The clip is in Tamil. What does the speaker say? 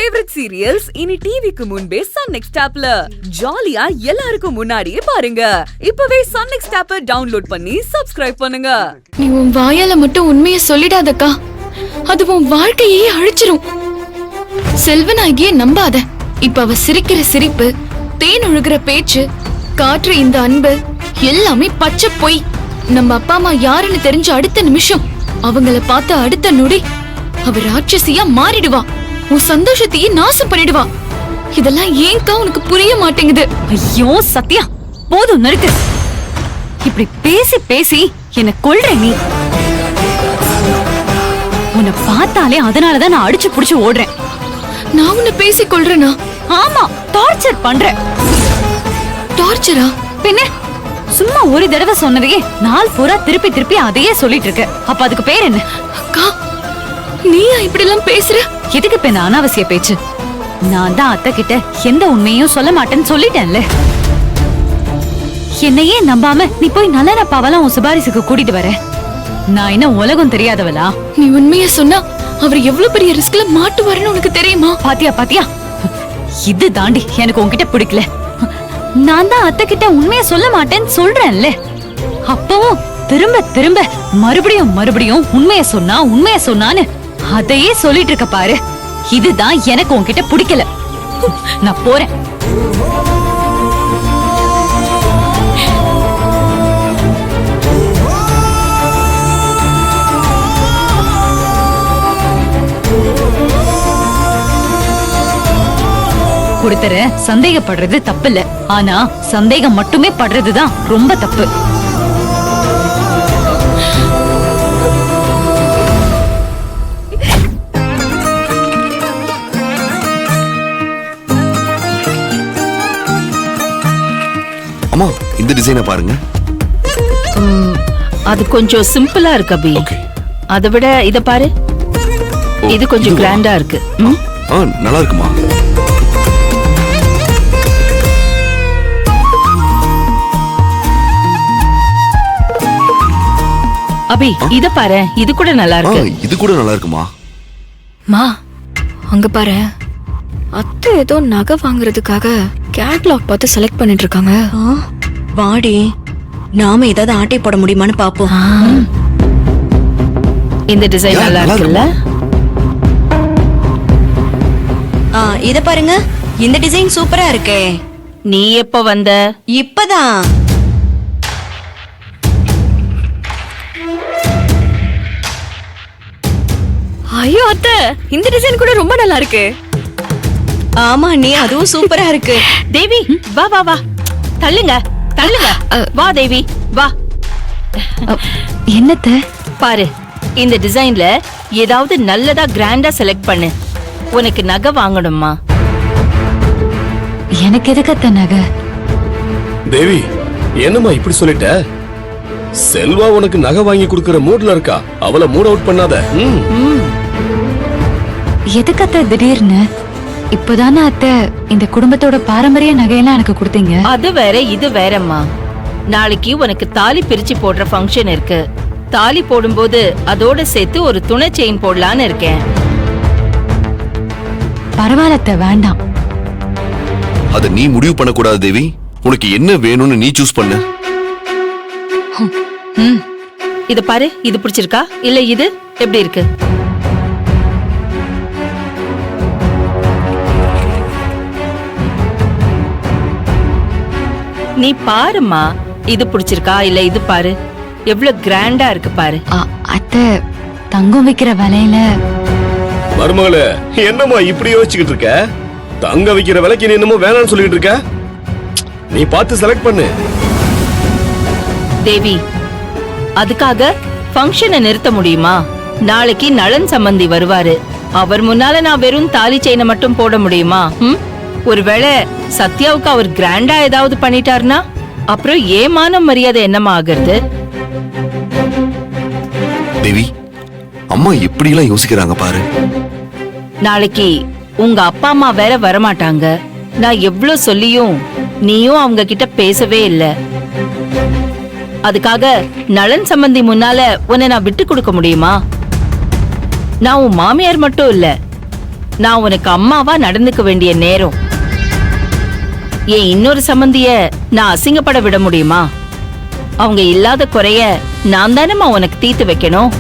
ஃபேவரட் சீரியல்ஸ் இனி டிவிக்கு முன்பே சன் நெக்ஸ்ட் ஆப்ல ஜாலியா எல்லாருக்கும் முன்னாடியே பாருங்க. இப்பவே சன் நெக்ஸ்ட் ஆப்பை டவுன்லோட் பண்ணி சப்ஸ்கிரைப் பண்ணுங்க. நீ உன் வாயால மட்டும் உண்மையை சொல்லிடாதக்கா, அது உன் வாழ்க்கையே அழிச்சிரும். செல்வநாயகியே நம்பாத. இப்ப அவ சிரிக்கிற சிரிப்பு, தேன் ஒழுகிற பேச்சு, காற்று இந்த அன்பு எல்லாமே பச்சை பொய். நம்ம அப்பா அம்மா யாருன்னு தெரிஞ்ச அடுத்த நிமிஷம், அவங்கள பார்த்த அடுத்த நொடி அவ ராட்சசியா மாறிடுவா. உன் சந்தோஷத்தையே நாசம் பண்ணிடுவா. இதெல்லாம் ஏன்க்கா உனக்கு புரிய மாட்டேங்குது? ஐயோ சத்யா, போதும் நிறுத்து. இப்படி பேசி பேசி என்ன கொல்ற நீ. உன்னை பார்த்தாலே அதனாலதான் நான் அடிச்சு புடிச்சு ஓடுறேன். நான் உன்னை பேசி கொள்றேனா? ஆமா, டார்ச்சர் பண்ற. டார்ச்சரா? பின்ன சும்மா ஒரு தடவை சொன்னதையே நாள் பூரா திருப்பி திருப்பி அதையே சொல்லிட்டு இருக்க. அப்ப அதுக்கு பேர் என்ன? அக்கா, நீயா இப்படி எல்லாம் பேசுற? எதுக்கு இப்ப இந்த அனாவசிய பேச்சு? நான் தான் அத்தை கிட்ட எந்த உண்மையும் சொல்ல மாட்டேன்னு சொல்லிட்டேன்ல. என்னையே நம்பாம நீ போய் நல்ல பாவெல்லாம் உன் சிபாரிசுக்கு கூட்டிட்டு வர. நான் என்ன உலகம் தெரியாதவளா? நீ உண்மைய சொன்னா அவர் எவ்வளவு பெரிய ரிஸ்க்ல மாட்டுவாருன்னு உனக்கு தெரியுமா? பாத்தியா பாத்தியா, இது தாண்டி எனக்கு உன்கிட்ட பிடிக்கல. நான் தான் அத்தை கிட்ட உண்மைய சொல்ல மாட்டேன்னு சொல்றேன்ல. அப்பவும் திரும்ப திரும்ப மறுபடியும் மறுபடியும் உண்மைய சொன்னான்னு அதையே சொல்லிட்டு இருக்க பாரு. இதுதான் எனக்கு உன்கிட்ட பிடிக்கல. நான் போறேன். ஒருத்தர சந்தேகப்படுறது தப்பு இல்ல, ஆனா சந்தேகம் மட்டுமே படுறதுதான் ரொம்ப தப்பு. அம்மா, இந்த டிசைனை பாருங்க. அது கொஞ்சம் சிம்பிளா இருக்கு அபி. அதை விட இத பாரு, இது கொஞ்சம் கிராண்டா இருக்கு. நல்லா இருக்குமா? அபி இத பாரு, இது கூட நல்லா இருக்கு. இது கூட நல்லா இருக்குமா? மா, அங்க பாரு, அத்தை ஏதோ நகை வாங்குறதுக்காக கேட்லாக் பார்த்து செலக்ட் பண்ணிட்டு இருக்காங்க. வாடி, நாம ஏதாவது ஆட்டை போட முடியுமான்னு பாப்போம். இந்த டிசைன் நல்லா இருக்குல்ல? இத பாருங்க, இந்த டிசைன் சூப்பரா இருக்கே. நீ எப்ப வந்த? இப்பதான். ஐயோ அத்தை, இந்த டிசைன் கூட ரொம்ப நல்லா இருக்கு. ஆமா நீ, அதுவும் சூப்பரா இருக்கு. தேவி வா வா வா, தள்ளுங்க தள்ளுங்க. வா தேவி வா. என்னத்த பாரு, இந்த டிசைன்ல ஏதாவது நல்லதா கிராண்டா செலக்ட் பண்ணு. உனக்கு நகை வாங்கணுமா? எனக்கு எதுக்கத்த நகை? தேவி, என்னம்மா இப்படி சொல்லிட்ட? செல்வா உனக்கு நகை வாங்கி கொடுக்கிற மூட்ல இருக்கா. அவளை மூட் அவுட் பண்ணாத. எதுக்கத்த திடீர்னு? இப்பதானே அத்தை இந்த குடும்பத்தோட பாரம்பரிய நகையெல்லாம் எனக்கு கொடுத்தீங்க. அது வேற இது வேறம்மா. நாளைக்கு உனக்கு தாலி பிரிச்சு போடுற ஃபங்க்ஷன் இருக்கு. தாலி போடும்போது அதோட சேர்த்து ஒரு துணை செயின் போடலான்னு இருக்கேன். பரவாயில்ல, வேண்டாம். அத நீ முடிவு பண்ண கூடாது தேவி. உனக்கு என்ன வேணும்னு நீ சூஸ் பண்ணு. இத பாரு, இது பிடிச்சிருக்கா இல்ல இது எப்படி இருக்கு? நீ பாருமா, இது பிடிச்சிருக்கா இல்ல இது பாரு, எவ்வளவு கிராண்டா இருக்கு பாரு. அத்தை, தங்கம் வைக்கிற விலையில. மருமகளே, என்னம்மா இப்படி யோசிச்சுக்கிட்டு இருக்க? தங்க வைக்கிற விலைக்கு நீ என்னமோ வேணாம்னு சொல்லிட்டு இருக்க. நீ பார்த்து செலக்ட் பண்ணு. தேவி, அதுக்காக ஃபங்க்ஷனை நிறுத்த முடியுமா? நாளைக்கு நலன் சம்பந்தி வருவாரு. அவர் முன்னால நான் வெறும் தாலி செயினை மட்டும் போட முடியுமா? ஒருவேளை சத்யாவுக்கு அவர் கிராண்டா ஏதாவது பண்ணிட்டாருன்னா அப்புறம் ஏமான மரியாதை என்னமா ஆகுறது? தேவி, அம்மா எப்படி எல்லாம் யோசிக்கிறாங்க பாரு. நாளைக்கு உங்க அப்பா அம்மா வேற வரமாட்டாங்க. நான் எவ்வளவு சொல்லியும் நீயும் அவங்க கிட்ட பேசவே இல்ல. அதுக்காக நலன் சம்பந்தி முன்னால உன்னை நான் விட்டு கொடுக்க முடியுமா? நான் உன் மாமியார் மட்டும் இல்ல, நான் உனக்கு அம்மாவா நடந்துக்க வேண்டிய நேரம். என் இன்னொரு சம்பந்திய நான் அசிங்கப்பட விட முடியுமா? அவங்க இல்லாத குறைய நான் தானேம்மா உனக்கு தீர்த்து வைக்கணும்.